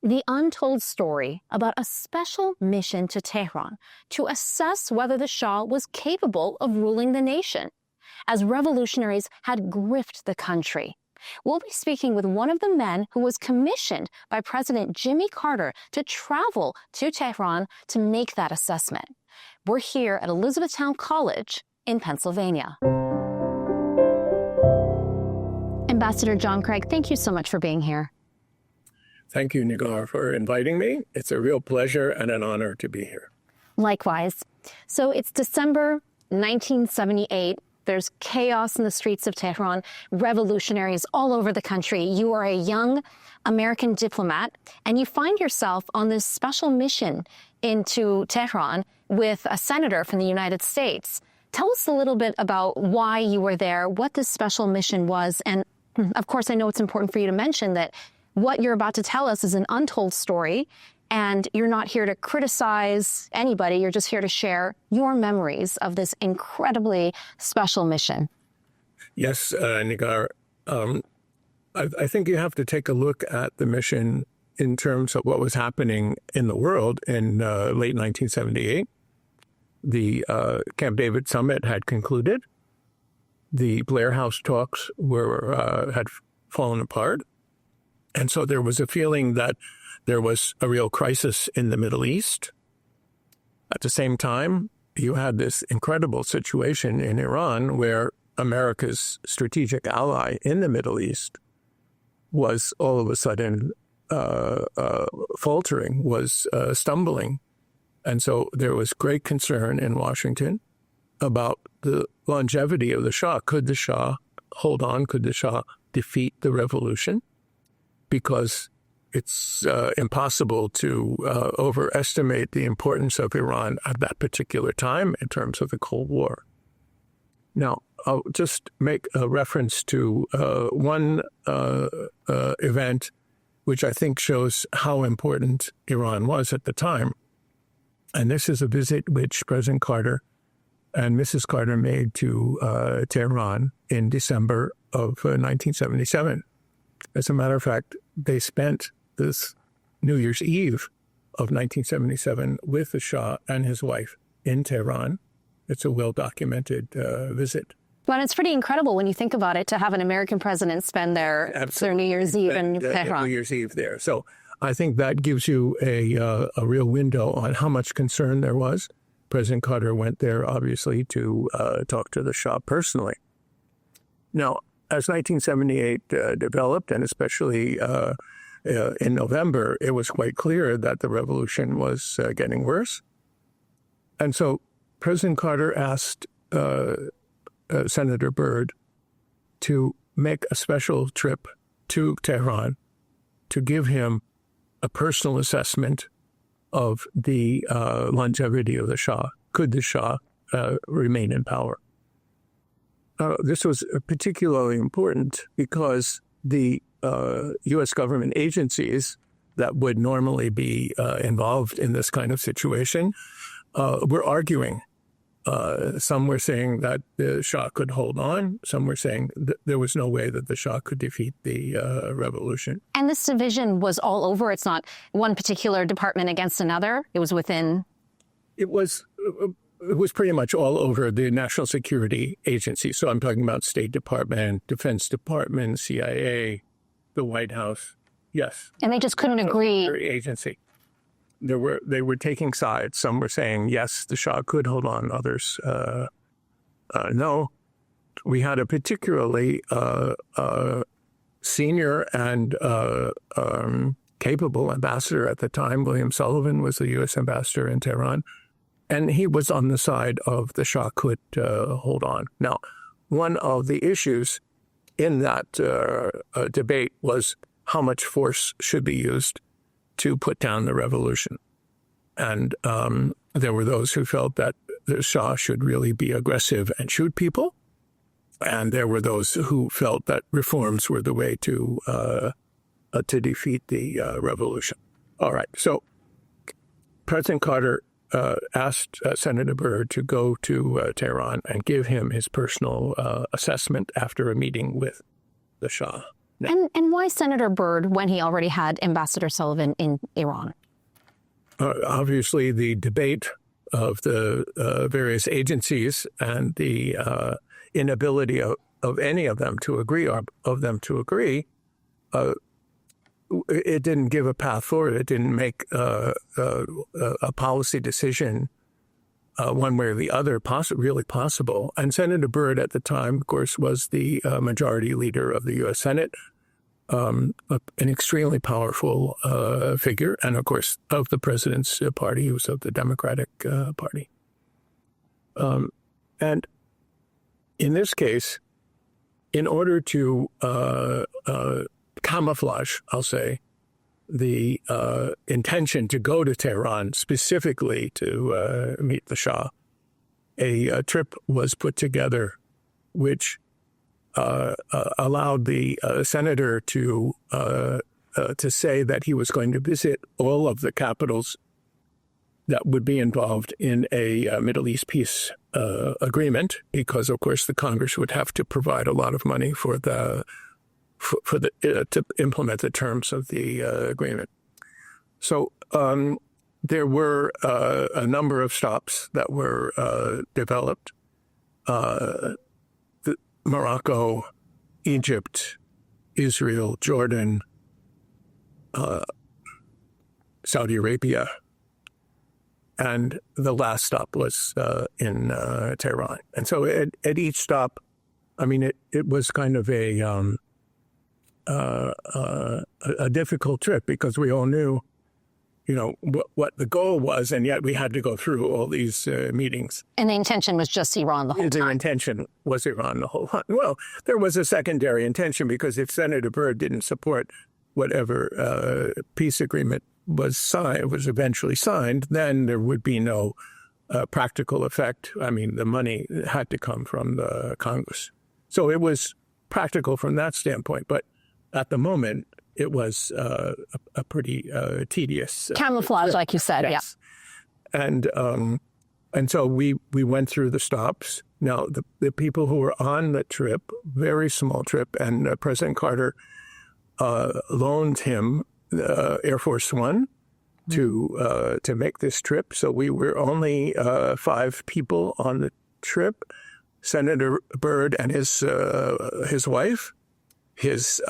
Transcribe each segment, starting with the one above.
the untold story about a special mission to Tehran to assess whether the Shah was capable of ruling the nation, as revolutionaries had gripped the country. We'll be speaking with one of the men who was commissioned by President Jimmy Carter to travel to Tehran to make that assessment. We're here at Elizabethtown College in Pennsylvania. Ambassador John Craig, thank you so much for being here. Thank you, Negar, for inviting me. It's a real pleasure and an honor to be here. Likewise. So it's December 1978. There's chaos in the streets of Tehran, revolutionaries all over the country. You are a young American diplomat, and you find yourself on this special mission into Tehran with a senator from the United States. Tell us a little bit about why you were there, what this special mission was, and of course, I know it's important for you to mention that what you're about to tell us is an untold story, and you're not here to criticize anybody. You're just here to share your memories of this incredibly special mission. Yes, Negar. I think you have to take a look at the mission in terms of what was happening in the world in late 1978. The Camp David summit had concluded. The Blair House talks had fallen apart. And so there was a feeling that there was a real crisis in the Middle East. At the same time, you had this incredible situation in Iran where America's strategic ally in the Middle East was all of a sudden faltering, was stumbling. And so there was great concern in Washington about the longevity of the Shah. Could the Shah hold on? Could the Shah defeat the revolution? Because it's impossible to overestimate the importance of Iran at that particular time in terms of the Cold War. Now, I'll just make a reference to one event which I think shows how important Iran was at the time. And this is a visit which President Carter and Mrs. Carter made to Tehran in December of 1977. As a matter of fact, they spent this New Year's Eve of 1977 with the Shah and his wife in Tehran. It's a well-documented visit. But it's pretty incredible when you think about it to have an American president spend their New Year's Eve in Tehran. New Year's Eve there. So I think that gives you a real window on how much concern there was. President Carter went there, obviously, to talk to the Shah personally. Now, as 1978 developed, and especially in November, it was quite clear that the revolution was getting worse. And so President Carter asked Senator Byrd to make a special trip to Tehran to give him a personal assessment of the longevity of the Shah. Could the Shah remain in power? This was particularly important because the U.S. government agencies that would normally be involved in this kind of situation were arguing. Some were saying that the Shah could hold on. Some were saying that there was no way that the Shah could defeat the revolution. And this division was all over. It's not one particular department against another. It was within. It was pretty much all over the National Security Agency. So I'm talking about State Department, Defense Department, CIA, the White House. Yes. And they just couldn't agree. Security Agency. They were taking sides. Some were saying, yes, the Shah could hold on. Others, no. We had a particularly senior and capable ambassador at the time. William Sullivan was the U.S. ambassador in Tehran. And he was on the side of the Shah could hold on. Now, one of the issues in that debate was how much force should be used to put down the revolution. And there were those who felt that the Shah should really be aggressive and shoot people. And there were those who felt that reforms were the way to defeat the revolution. All right. So President Carter asked Senator Byrd to go to Tehran and give him his personal assessment after a meeting with the Shah. And why Senator Byrd when he already had Ambassador Sullivan in Iran? Obviously, the debate of the various agencies and the inability of any of them to agree, it didn't give a path forward. It didn't make a policy decision one way or the other really possible. And Senator Byrd at the time, of course, was the majority leader of the U.S. Senate, an extremely powerful figure, and of course of the president's party. He was of the Democratic Party. And in this case, in order to camouflage, I'll say, the intention to go to Tehran specifically to meet the Shah, a trip was put together which allowed the senator to say that he was going to visit all of the capitals that would be involved in a Middle East peace agreement, because, of course, the Congress would have to provide a lot of money to implement the terms of the agreement. So there were a number of stops that were developed. Morocco, Egypt, Israel, Jordan, Saudi Arabia, and the last stop was in Tehran. And so at each stop, I mean, it was kind of a difficult trip because we all knew, what the goal was, and yet we had to go through all these meetings. And the intention was just Iran the whole time. The intention was Iran the whole time. Well, there was a secondary intention because if Senator Byrd didn't support whatever peace agreement was eventually signed, then there would be no practical effect. I mean, the money had to come from the Congress. So it was practical from that standpoint. But at the moment, it was a pretty tedious camouflage, like you said. Yes. Yeah. And so we went through the stops. Now, the people who were on the trip, very small trip, and President Carter loaned him Air Force One to make this trip. So we were only 5 people on the trip: Senator Byrd and his wife, his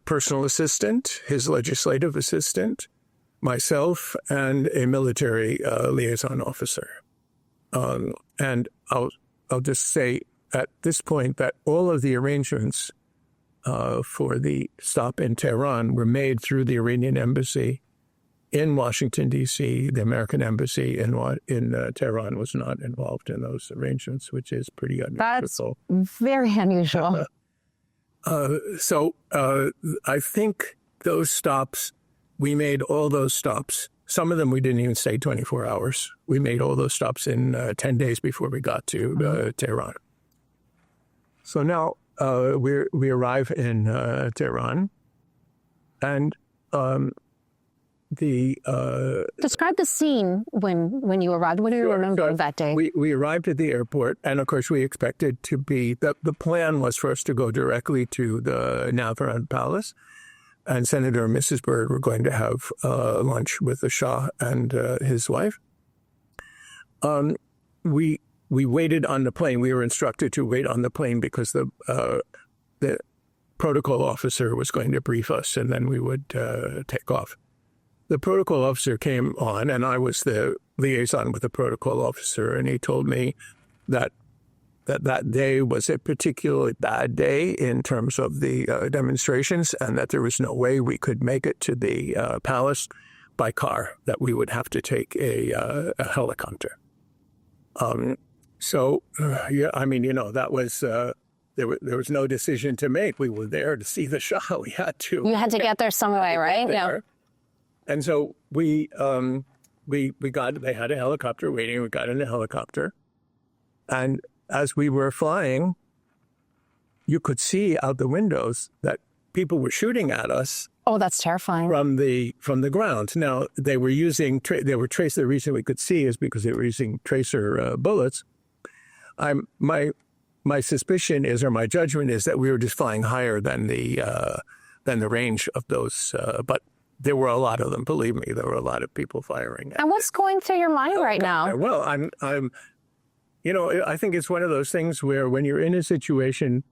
personal assistant, his legislative assistant, myself, and a military liaison officer. And I'll just say at this point that all of the arrangements for the stop in Tehran were made through the Iranian embassy in Washington, D.C. The American embassy in Tehran was not involved in those arrangements, which is pretty unusual. That's very unusual. So I think those stops, we made all those stops. Some of them we didn't even stay 24 hours. We made all those stops in 10 days before we got to Tehran. So now we arrive in Tehran, and describe the scene when you arrived. What do you remember of that day? We arrived at the airport, and of course we expected to be, the plan was for us to go directly to the Navran Palace, and Senator and Mrs. Byrd were going to have lunch with the Shah and his wife. We waited on the plane. We were instructed to wait on the plane because the protocol officer was going to brief us, and then we would take off. The protocol officer came on, and I was the liaison with the protocol officer, and he told me that day was a particularly bad day in terms of the demonstrations, and that there was no way we could make it to the palace by car, that we would have to take a helicopter. That was, there was no decision to make. We were there to see the Shah. We had to. You had to get there some way, right? Yeah. And so they had a helicopter waiting. We got in a helicopter. And as we were flying, you could see out the windows that people were shooting at us. Oh, that's terrifying. From the ground. Now, they were using, the reason we could see is because they were using tracer bullets. My suspicion is, or my judgment is, that we were just flying higher than the than the range of those. But there were a lot of them. Believe me, there were a lot of people firing. And what's going through your mind right now? Well, I'm, I think it's one of those things where when you're in a situation,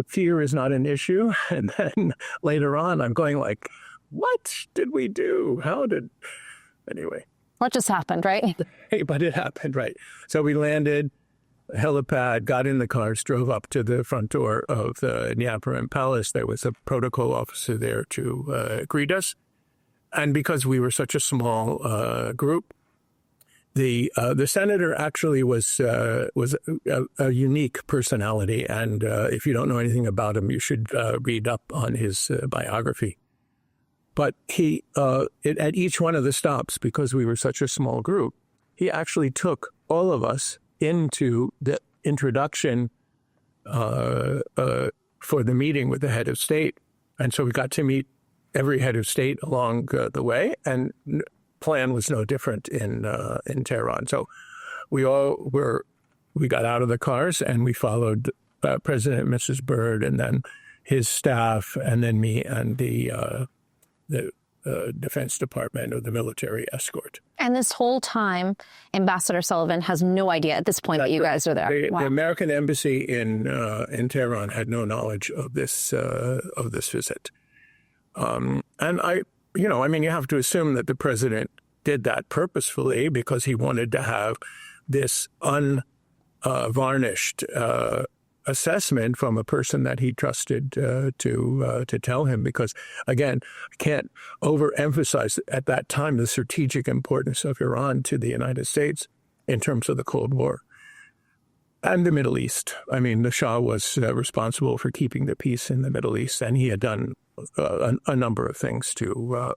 fear is not an issue. And then later on, I'm going like, what did we do? Anyway. What just happened, right? Hey, but it happened, right? So we landed, helipad, got in the cars, drove up to the front door of the Negar Palace. There was a protocol officer there to greet us. And because we were such a small group, the senator actually was a unique personality. And if you don't know anything about him, you should read up on his biography. But he, at each one of the stops, because we were such a small group, he actually took all of us into the introduction for the meeting with the head of state. And so we got to meet every head of state along the way, and plan was no different in Tehran. So we got out of the cars and we followed President and Mrs. Byrd, and then his staff, and then me and the Defense Department or the military escort. And this whole time, Ambassador Sullivan has no idea at this point that you guys are there. The American embassy in Tehran had no knowledge of this visit. And you have to assume that the president did that purposefully because he wanted to have this unvarnished assessment from a person that he trusted to tell him. Because, again, I can't overemphasize at that time the strategic importance of Iran to the United States in terms of the Cold War and the Middle East. I mean, the Shah was responsible for keeping the peace in the Middle East, and he had done a number of things to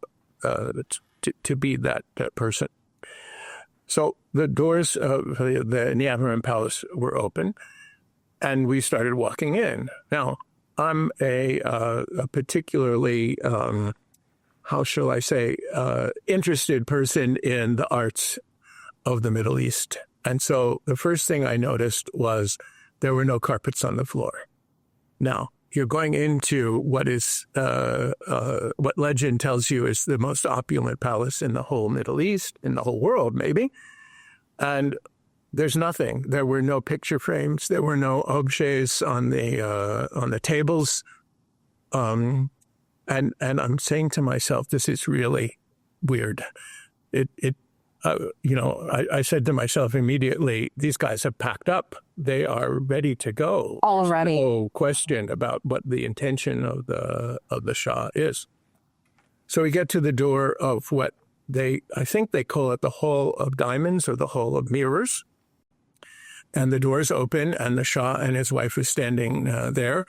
be that person. So the doors of the Negar Palace were open, and we started walking in. Now, I'm a particularly, how shall I say, interested person in the arts of the Middle East. And so the first thing I noticed was there were no carpets on the floor. Now, you're going into what legend tells you is the most opulent palace in the whole Middle East, in the whole world, maybe. And there's nothing. There were no picture frames. There were no objets on the tables. And I'm saying to myself, this is really weird. I said to myself immediately, these guys have packed up. They are ready to go. Already. No question about what the intention of the Shah is. So we get to the door of what I think they call it the Hall of Diamonds or the Hall of Mirrors. And the doors open, and the Shah and his wife is standing there.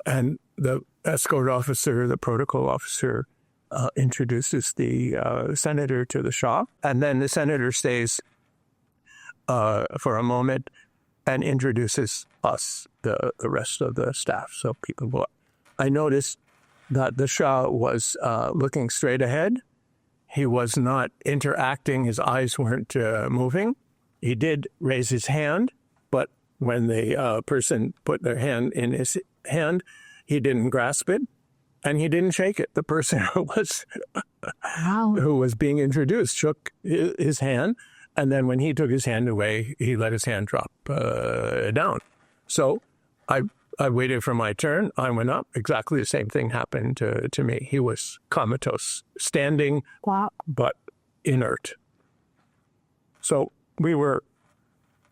And the escort officer, the protocol officer, introduces the senator to the Shah. And then the senator stays for a moment and introduces us, the rest of the staff. So people go up. I noticed that the Shah was looking straight ahead. He was not interacting. His eyes weren't moving. He did raise his hand, but when the person put their hand in his hand, he didn't grasp it. And he didn't shake it. The person who was being introduced shook his hand. And then when he took his hand away, he let his hand drop down. So I waited for my turn. I went up. Exactly the same thing happened to me. He was comatose, standing, but inert. So we were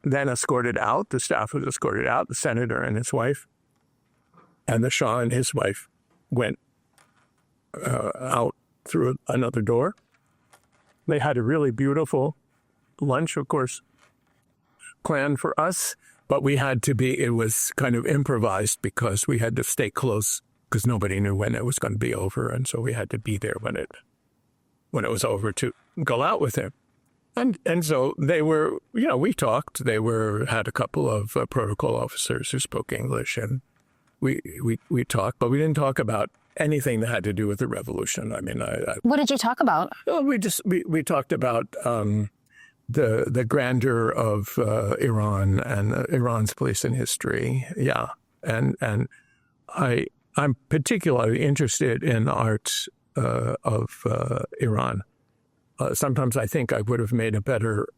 then escorted out. The staff was escorted out, the senator and his wife. And the Shah and his wife went out through another door. They had a really beautiful lunch, of course, planned for us, but it was kind of improvised because we had to stay close because nobody knew when it was going to be over. And so we had to be there when it was over to go out with him. And so they were, we talked. They had a couple of protocol officers who spoke English, and we talked, but we didn't talk about anything that had to do with the revolution. I mean, what did you talk about? We talked about the grandeur of Iran and Iran's place in history. Yeah, and I I'm particularly interested in the arts of Iran. Sometimes I think I would have made a better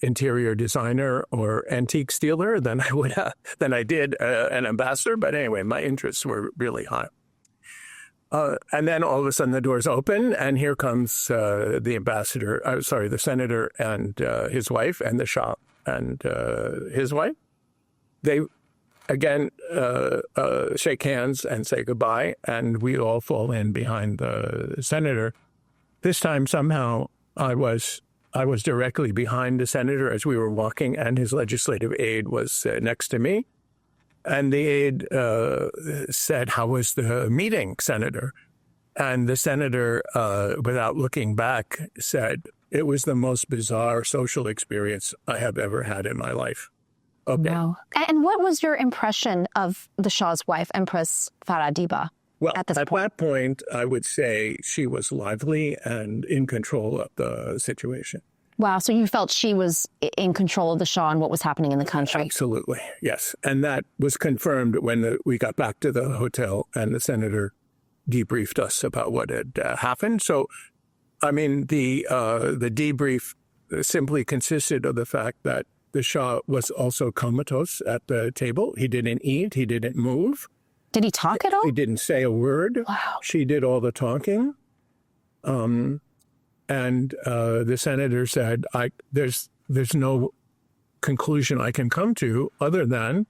interior designer or antique stealer than I did an ambassador. But anyway, my interests were really high. And then all of a sudden the doors open, and here comes the senator and his wife, and the Shah and his wife. They again shake hands and say goodbye, and we all fall in behind the senator. This time somehow I was directly behind the senator as we were walking, and his legislative aide was next to me. And the aide said, "How was the meeting, Senator?" And the senator, without looking back, said, "It was the most bizarre social experience I have ever had in my life." Okay. Wow. And what was your impression of the Shah's wife, Empress Faradiba? Well, at that point, I would say she was lively and in control of the situation. Wow. So you felt she was in control of the Shah and what was happening in the country? Absolutely. Yes. And that was confirmed when we got back to the hotel and the senator debriefed us about what had happened. So, I mean, the debrief simply consisted of the fact that the Shah was also comatose at the table. He didn't eat. He didn't move. Did he talk at all? He didn't say a word. Wow. She did all the talking. And the senator said, there's no conclusion I can come to other than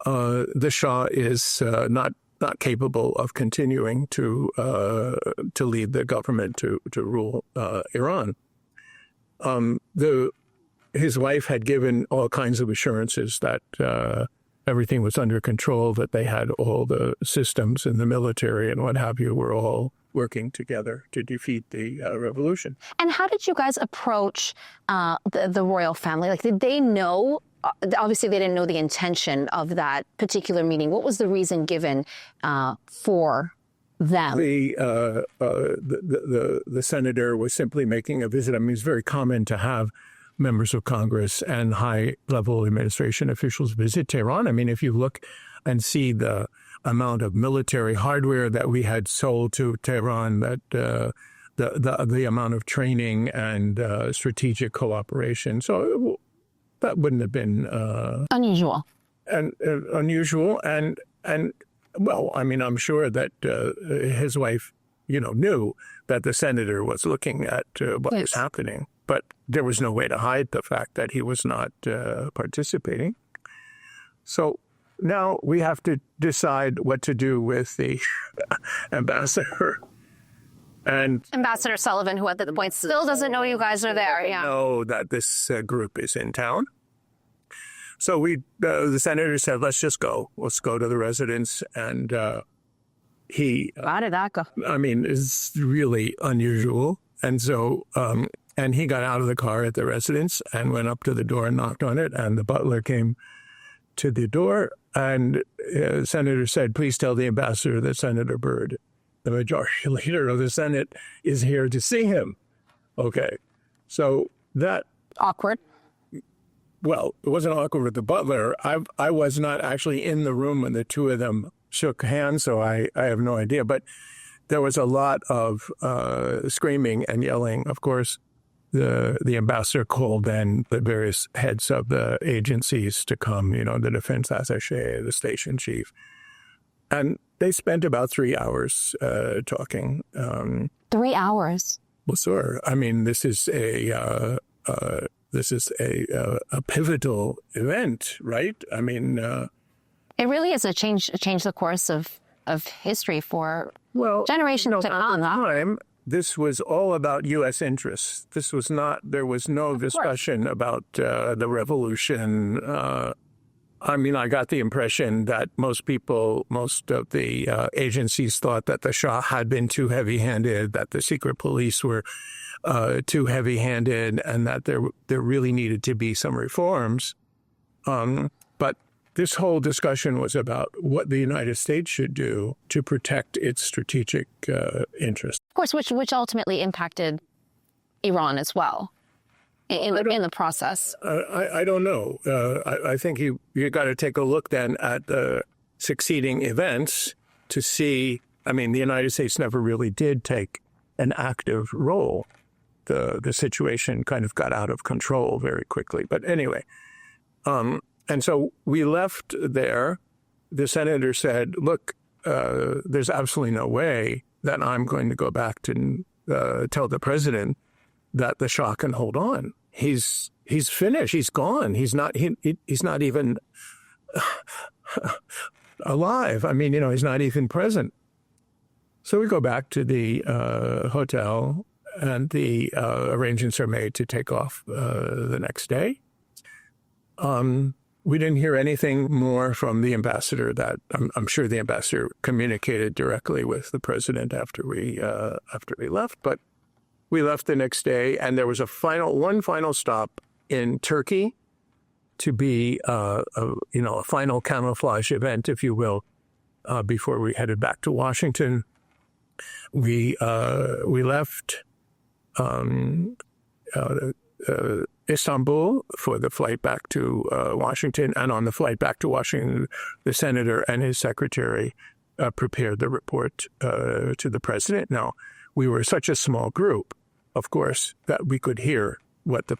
the Shah is not capable of continuing to lead the government to rule Iran. His wife had given all kinds of assurances that everything was under control, that they had all the systems in the military and what have you were all working together to defeat the revolution. And how did you guys approach the royal family? Like, did they know? Obviously, they didn't know the intention of that particular meeting. What was the reason given for them? The senator was simply making a visit. I mean, it's very common to have members of Congress and high-level administration officials visit Tehran. I mean, if you look and see the amount of military hardware that we had sold to Tehran, that the amount of training and strategic cooperation, so that wouldn't have been Unusual. Unusual, and well, I mean, I'm sure that his wife, knew that the senator was looking at what was happening. But there was no way to hide the fact that he was not participating. So now we have to decide what to do with the ambassador. And Ambassador Sullivan, who at the point still doesn't know you guys are there. Yeah. Know that this group is in town. So the senator said, let's just go. Let's go to the residence. And he... How did that go? I mean, it's really unusual. And so... And he got out of the car at the residence and went up to the door and knocked on it. And the butler came to the door. And the senator said, please tell the ambassador that Senator Byrd, the majority leader of the Senate, is here to see him. Okay. So that... Awkward. Well, it wasn't awkward with the butler. I was not actually in the room when the two of them shook hands, so I have no idea. But there was a lot of screaming and yelling. Of course, the ambassador called then the various heads of the agencies to come, the defense attaché, the station chief. And they spent about 3 hours talking. 3 hours? Well, sure. I mean, this is a pivotal event, right? I mean... it really is a change the course of history for generations to come. Time, this was all about U.S. interests. There was no discussion about the revolution. I mean, I got the impression that most of the agencies thought that the Shah had been too heavy-handed, that the secret police were too heavy-handed, and that there really needed to be some reforms. But this whole discussion was about what the United States should do to protect its strategic interests. Of course, which ultimately impacted Iran as well in the process. I don't know. I think you got to take a look then at the succeeding events to see. I mean, the United States never really did take an active role. The situation kind of got out of control very quickly. But anyway, and so we left there. The senator said, look, there's absolutely no way that I'm going to go back to tell the president that the Shah can hold on. He's finished. He's gone. He's not even alive. I mean, he's not even present. So we go back to the hotel, and the arrangements are made to take off the next day. We didn't hear anything more from the ambassador. That I'm sure the ambassador communicated directly with the president after we left. But we left the next day, and there was one final stop in Turkey to be a final camouflage event, if you will, before we headed back to Washington. We left Istanbul for the flight back to Washington, and on the flight back to Washington, the senator and his secretary prepared the report to the president. Now, we were such a small group, of course, that we could hear what the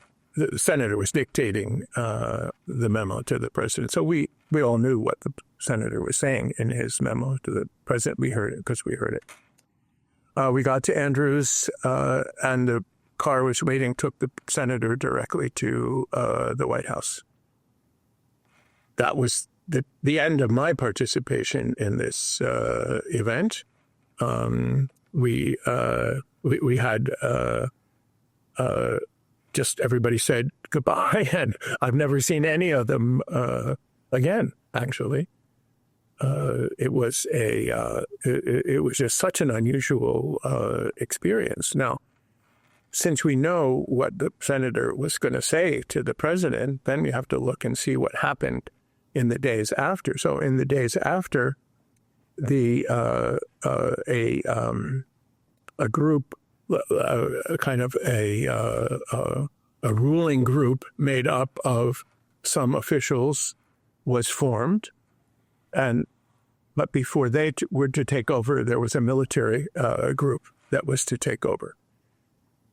senator was dictating the memo to the president. So we all knew what the senator was saying in his memo to the president. We heard it because we heard it. We got to Andrews, and the car was waiting, took the senator directly to the White House. That was the end of my participation in this event. We had just everybody said goodbye, and I've never seen any of them again. Actually, it was just such an unusual experience. Now, since we know what the senator was going to say to the president, then we have to look and see what happened in the days after. So in the days after, a group, kind of a ruling group made up of some officials was formed, but before they were to take over, there was a military group that was to take over.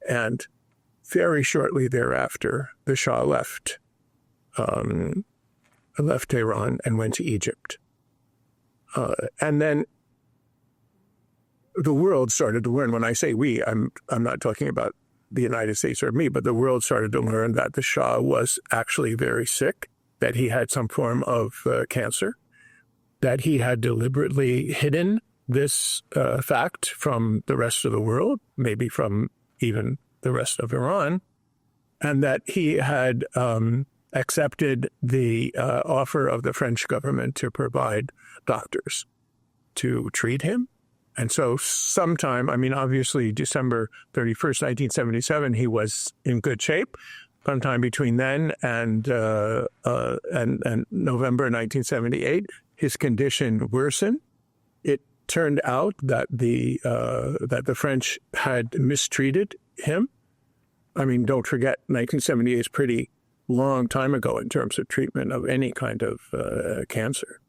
And very shortly thereafter, the Shah left Tehran and went to Egypt. And then the world started to learn. When I say we, I'm not talking about the United States or me, but the world started to learn that the Shah was actually very sick, that he had some form of cancer, that he had deliberately hidden this fact from the rest of the world, maybe from even the rest of Iran, and that he had accepted the offer of the French government to provide doctors to treat him. And so sometime, obviously December 31st, 1977, he was in good shape. Sometime between then and November 1978, his condition worsened. It turned out that the French had mistreated him. Don't forget, 1978 is pretty long time ago in terms of treatment of any kind of cancer.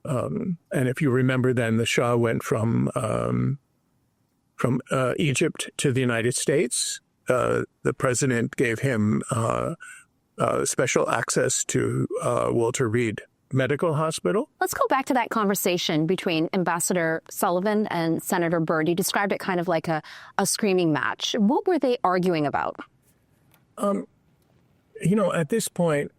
And if you remember, then the Shah went from Egypt to the United States. The president gave him special access to Walter Reed Medical Hospital. Let's go back to that conversation between Ambassador Sullivan and Senator Byrd. You described it kind of like a screaming match. What were they arguing about? At this point,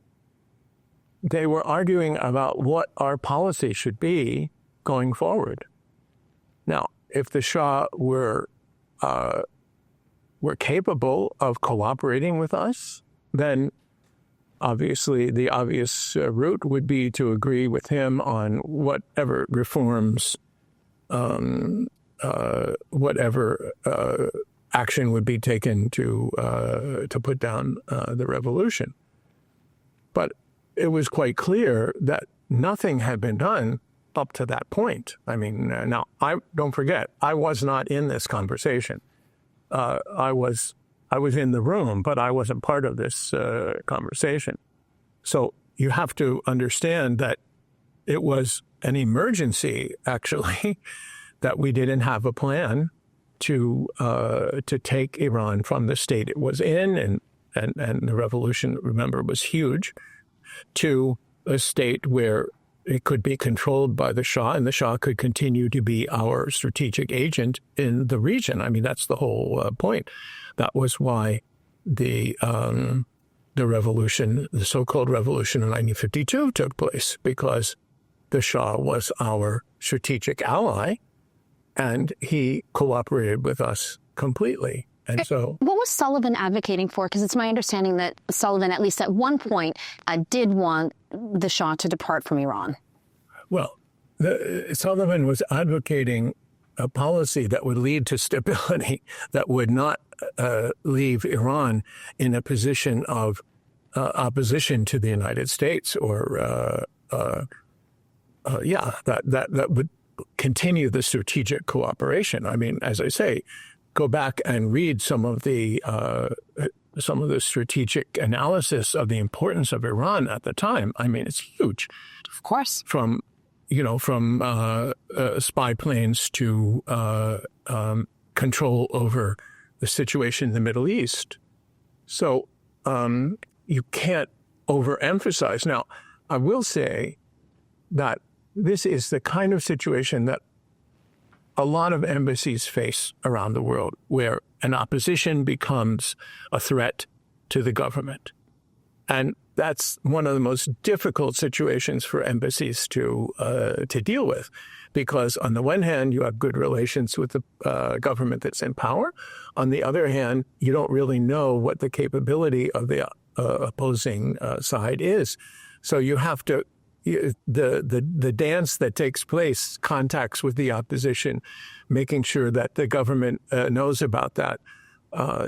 they were arguing about what our policy should be going forward. Now, if the Shah were capable of cooperating with us, then obviously the obvious route would be to agree with him on whatever reforms, whatever action would be taken to put down the revolution. But it was quite clear that nothing had been done up to that point. Now, don't forget, I was not in this conversation. I was in the room, but I wasn't part of this conversation. So you have to understand that it was an emergency, actually, that we didn't have a plan to take Iran from the state it was in, and the revolution, remember, was huge, to a state where it could be controlled by the Shah, and the Shah could continue to be our strategic agent in the region. I mean, that's the whole point. That was why the revolution, the so-called revolution in 1952, took place, because the Shah was our strategic ally, and he cooperated with us completely. And so, what was Sullivan advocating for? Because it's my understanding that Sullivan, at least at one point, did want the Shah to depart from Iran. Well, Sullivan was advocating a policy that would lead to stability, that would not leave Iran in a position of opposition to the United States, or that would continue the strategic cooperation. I mean, as I say, go back and read some of the strategic analysis of the importance of Iran at the time. I mean, it's huge. Of course. From spy planes to control over the situation in the Middle East. So you can't overemphasize. Now, I will say that this is the kind of situation that a lot of embassies face around the world, where an opposition becomes a threat to the government. And that's one of the most difficult situations for embassies to deal with, because on the one hand, you have good relations with the government that's in power. On the other hand, you don't really know what the capability of the opposing side is. So you have to, the dance that takes place, contacts with the opposition, making sure that the government knows about that,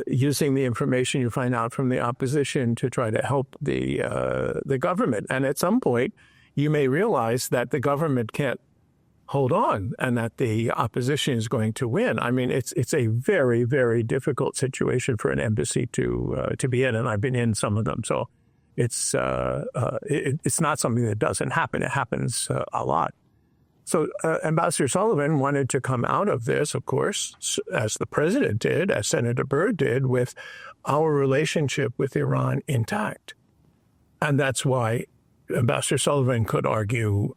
using the information you find out from the opposition to try to help the government. And at some point, you may realize that the government can't hold on and that the opposition is going to win. I mean, it's a very, very difficult situation for an embassy to be in, and I've been in some of them. So it's not something that doesn't happen. It happens a lot. So Ambassador Sullivan wanted to come out of this, of course, as the president did, as Senator Byrd did, with our relationship with Iran intact. And that's why Ambassador Sullivan could argue,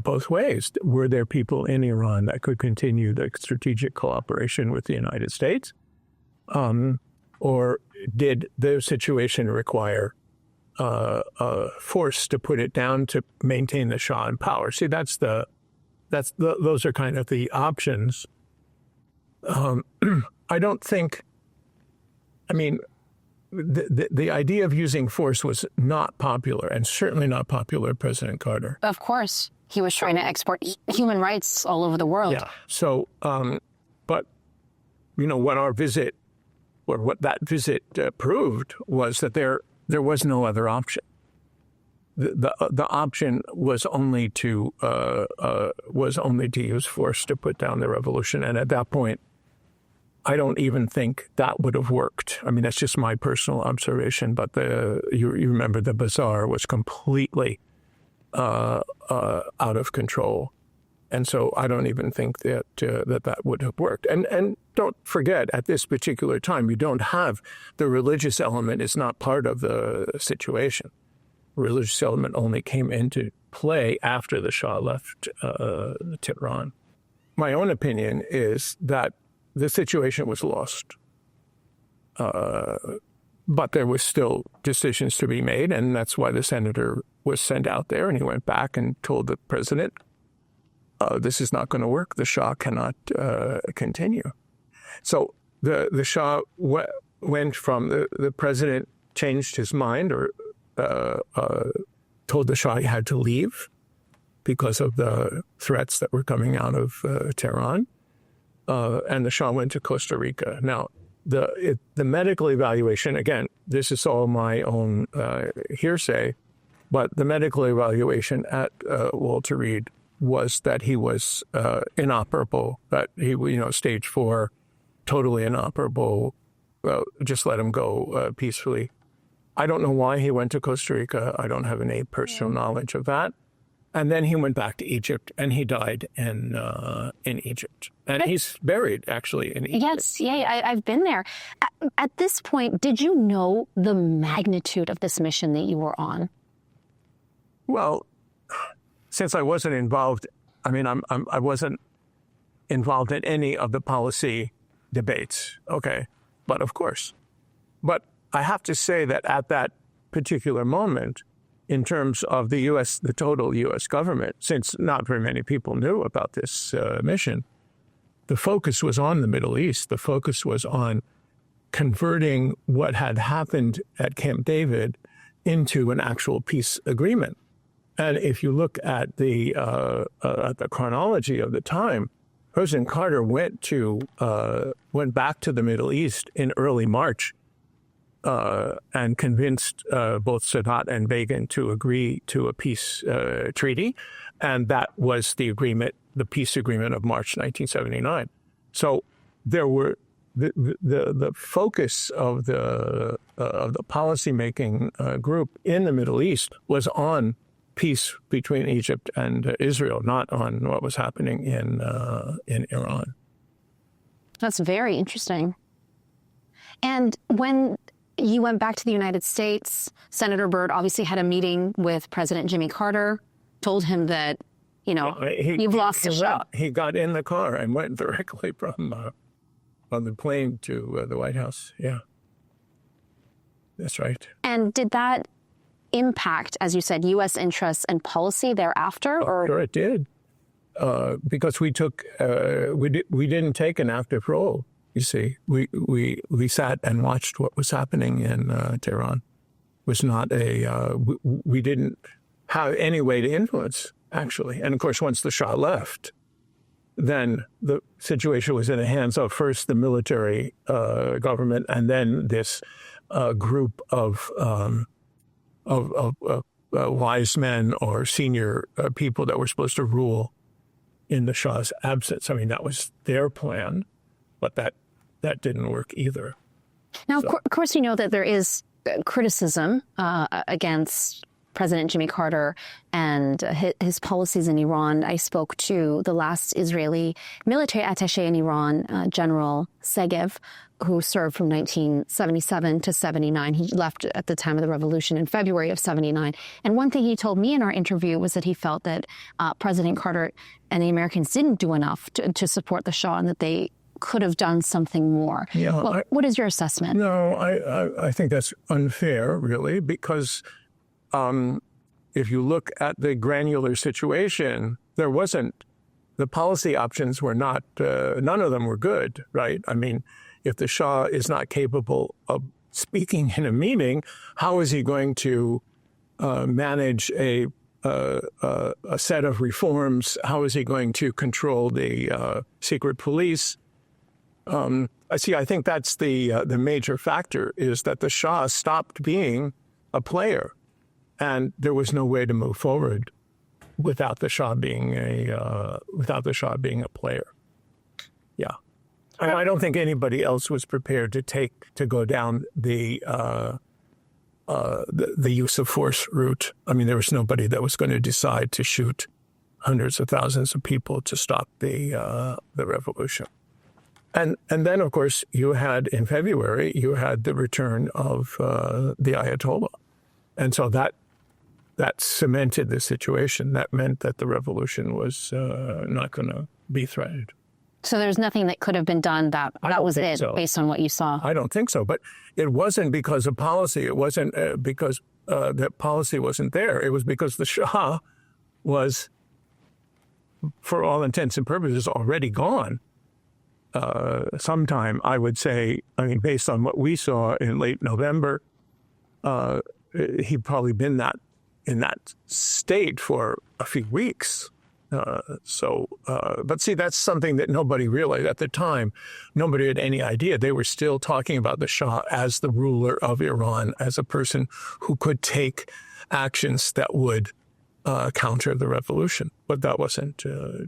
both ways. Were there people in Iran that could continue the strategic cooperation with the United States? Or did the situation require force to put it down to maintain the Shah in power? See, those are kind of the options. I don't think, the idea of using force was not popular, and certainly not popular with President Carter. Of course. He was trying to export human rights all over the world. Yeah. So, but, what our visit, or what that visit proved, was that there was no other option. The option was only to use force to put down the revolution, and at that point, I don't even think that would have worked. I mean, that's just my personal observation. But you remember the bazaar was completely out of control, and so I don't even think that that would have worked. And don't forget, at this particular time, you don't have the religious element is not part of the situation. Religious element only came into play after the Shah left Tehran. My own opinion is that the situation was lost, but there was still decisions to be made, and that's why the senator was sent out there, and he went back and told the president, this is not going to work. The Shah cannot continue. So the Shah went from the president changed his mind, or told the Shah he had to leave because of the threats that were coming out of Tehran. And the Shah went to Costa Rica. Now, the medical evaluation, again, this is all my own hearsay, but the medical evaluation at Walter Reed was that he was inoperable, that he, stage 4, totally inoperable, just let him go peacefully. I don't know why he went to Costa Rica. I don't have any personal knowledge of that. And then he went back to Egypt, and he died in Egypt. And he's buried, actually, in Egypt. Yes, yeah, I've been there. At this point, did you know the magnitude of this mission that you were on? Well, since I wasn't involved, I mean, I wasn't involved in any of the policy debates, okay? But of course. But I have to say that at that particular moment, in terms of the total U.S. government, since not very many people knew about this mission, the focus was on the Middle East. The focus was on converting what had happened at Camp David into an actual peace agreement. And if you look at the chronology of the time, President Carter went back to the Middle East in early March and convinced both Sadat and Begin to agree to a peace treaty, and that was the agreement, the peace agreement of March 1979. So there were the focus of the policymaking group in the Middle East was on peace between Egypt and Israel, not on what was happening in Iran. That's very interesting. And when you went back to the United States, Senator Byrd obviously had a meeting with President Jimmy Carter, told him that, you've lost the Shah. He got in the car and went directly from on the plane to the White House. Yeah, that's right. And did that impact, as you said, U.S. interests and policy thereafter? Or sure, it did, because we didn't take an active role. You see, we sat and watched what was happening in Tehran. It was not we didn't have any way to influence, actually. And of course, once the Shah left, then the situation was in the hands of first the military government, and then this group of wise men or senior people that were supposed to rule in the Shah's absence. I mean, that was their plan, but that didn't work either. Now, of course, you know that there is criticism against President Jimmy Carter and his policies in Iran. I spoke to the last Israeli military attaché in Iran, General Segev, who served from 1977 to 79. He left at the time of the revolution in February of 79. And one thing he told me in our interview was that he felt that President Carter and the Americans didn't do enough to support the Shah, and that they could have done something more. Yeah, well, what is your assessment? No, I think that's unfair, really, because if you look at the granular situation, the policy options were not, none of them were good, right? I mean, if the Shah is not capable of speaking in a meeting, how is he going to manage a set of reforms? How is he going to control the secret police? I think that's the major factor, is that the Shah stopped being a player, and there was no way to move forward without the Shah being a player. Yeah, and I don't think anybody else was prepared to go down the use of force route. I mean, there was nobody that was going to decide to shoot hundreds of thousands of people to stop the revolution. And then, of course, in February, you had the return of the Ayatollah. And so that cemented the situation. That meant that the revolution was not going to be threatened. So there's nothing that could have been done that was it, so, based on what you saw? I don't think so. But it wasn't because of policy. It wasn't because that policy wasn't there. It was because the Shah was, for all intents and purposes, already gone. Sometime, I would say, based on what we saw in late November, he'd probably been in that state for a few weeks. But see, that's something that nobody realized at the time. Nobody had any idea. They were still talking about the Shah as the ruler of Iran, as a person who could take actions that would counter the revolution. But that wasn't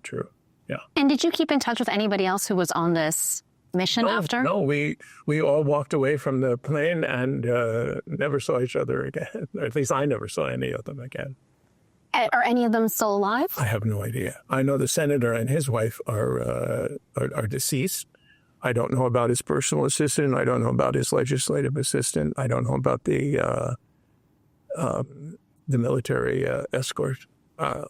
true. Yeah. And did you keep in touch with anybody else who was on this mission after? No, we all walked away from the plane and never saw each other again. Or at least I never saw any of them again. Are any of them still alive? I have no idea. I know the senator and his wife are deceased. I don't know about his personal assistant. I don't know about his legislative assistant. I don't know about the military escort. I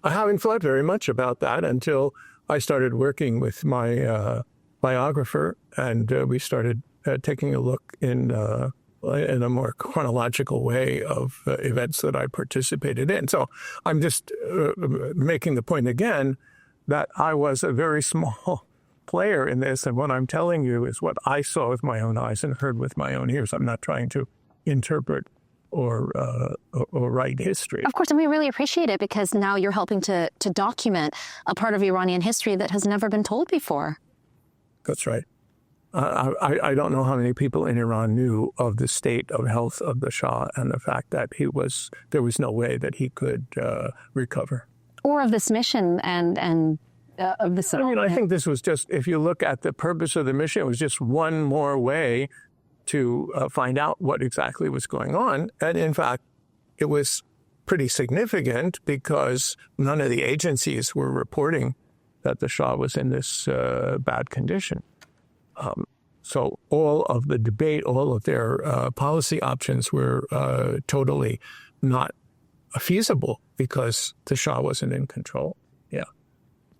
haven't thought very much about that until I started working with my biographer, and we started taking a look in a more chronological way of events that I participated in. So I'm just making the point again that I was a very small player in this, and what I'm telling you is what I saw with my own eyes and heard with my own ears. I'm not trying to interpret or write history. Of course, and we really appreciate it because now you're helping to document a part of Iranian history that has never been told before. That's right. I don't know how many people in Iran knew of the state of health of the Shah and the fact that there was no way that he could recover. Or of this mission and of this. I think this was just, if you look at the purpose of the mission, it was just one more way to find out what exactly was going on. And in fact, it was pretty significant because none of the agencies were reporting that the Shah was in this bad condition. So all of the debate, all of their policy options were totally not feasible because the Shah wasn't in control. Yeah.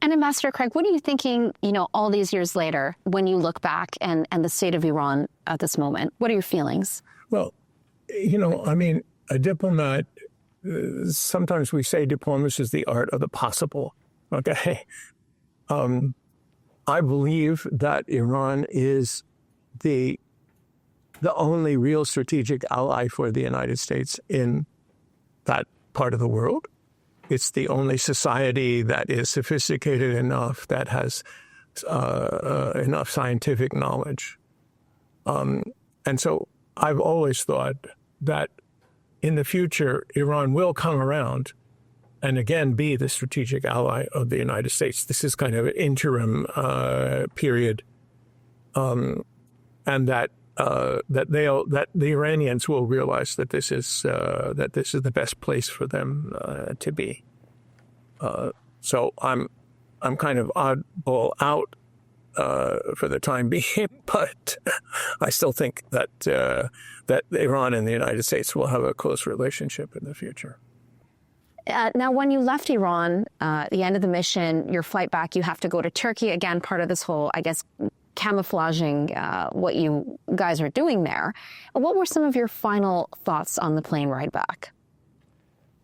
And Ambassador Craig, what are you thinking, all these years later, when you look back and the state of Iran at this moment? What are your feelings? Well, a diplomat, sometimes we say diplomacy is the art of the possible. Okay. I believe that Iran is the only real strategic ally for the United States in that part of the world. It's the only society that is sophisticated enough, that has enough scientific knowledge. And so I've always thought that in the future, Iran will come around and again be the strategic ally of the United States. This is kind of an interim period, and that the Iranians will realize that this is the best place for them to be. So I'm kind of oddball out for the time being, but I still think that Iran and the United States will have a close relationship in the future. Now, when you left Iran, at the end of the mission, your flight back, you have to go to Turkey. Again, part of this whole, I guess, camouflaging what you guys are doing there. What were some of your final thoughts on the plane ride back?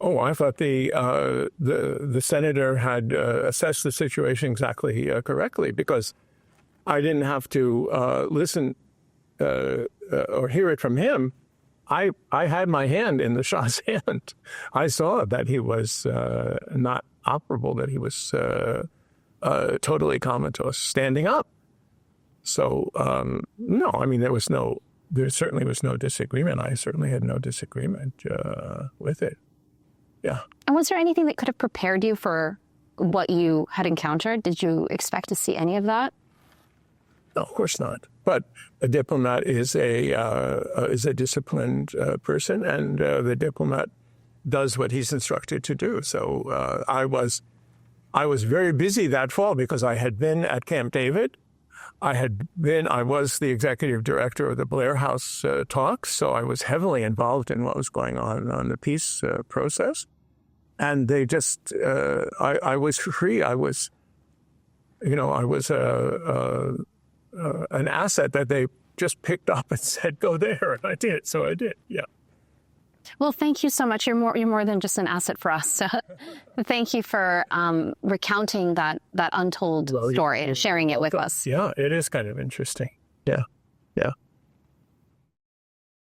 Oh, I thought the senator had assessed the situation exactly correctly, because I didn't have to listen or hear it from him. I had my hand in the Shah's hand. I saw that he was not operable, that he was totally comatose, standing up. So, no, there certainly was no disagreement. I certainly had no disagreement with it. Yeah. And was there anything that could have prepared you for what you had encountered? Did you expect to see any of that? No, of course not. But a diplomat is a disciplined person, and the diplomat does what he's instructed to do. So I was very busy that fall because I had been at Camp David. I was the executive director of the Blair House talks, so I was heavily involved in what was going on the peace process. And they just, I was free. I was an asset that they just picked up and said, go there. And I did. So I did. Yeah. Well, thank you so much. You're more than just an asset for us. Thank you for recounting that untold story and sharing it with us. Yeah, it is kind of interesting. Yeah. Yeah.